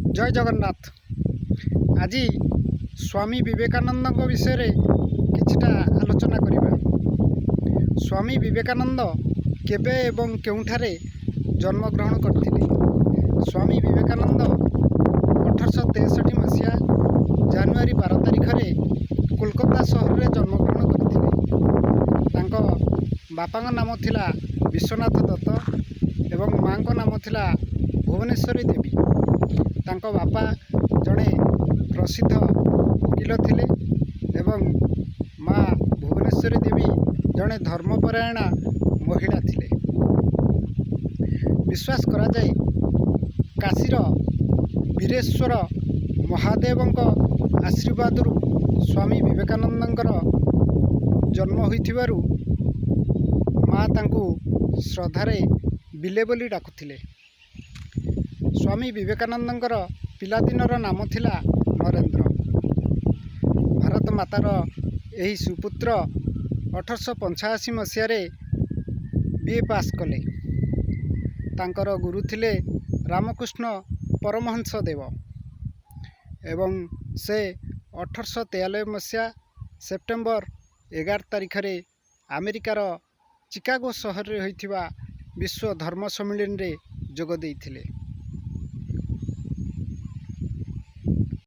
जय जगन्नाथ। आज स्वामी विवेकानंद विषय रे किछटा आलोचना करिबा। स्वामी विवेकानंद केबे एवं केउठारे जन्मग्रहण करथिले? स्वामी विवेकानंद 1863 मसीहा जानुआरी 12 तारिख रे कोलकाता सहर रे जन्मग्रहण करथिले। तांको बापांग नाम थिला विश्वनाथ दत्त एवं माँ को नाम थिला भुवनेश्वरी देवी। तांको बापा जड़े प्रसिद्ध वकील थिले एवं माँ भुवनेश्वरी देवी जड़े धर्मपरायणा महिला थिले। विश्वास करा जाए काशीर वीरेश्वर महादेवंक आशीर्वाद स्वामी विवेकानंदंकर जन्म होइथिबारु माँ तांकु श्रद्धारे बिले बोली डाकुथिले। स्वामी विवेकानंदंकर पिलादिनर नाम थिला नरेंद्र। भारत मातार एही सुपुत्र 1885 मसीह बीए पास कले। तांकर गुरु थिले रामकृष्ण परमहंस देव एवं से 1893 मसीहा सेप्टेम्बर 11 तारिख रे अमेरिकार चिकागो सहर रे होइथिबा विश्व धर्म सम्मेलन रे जोग देइथिले।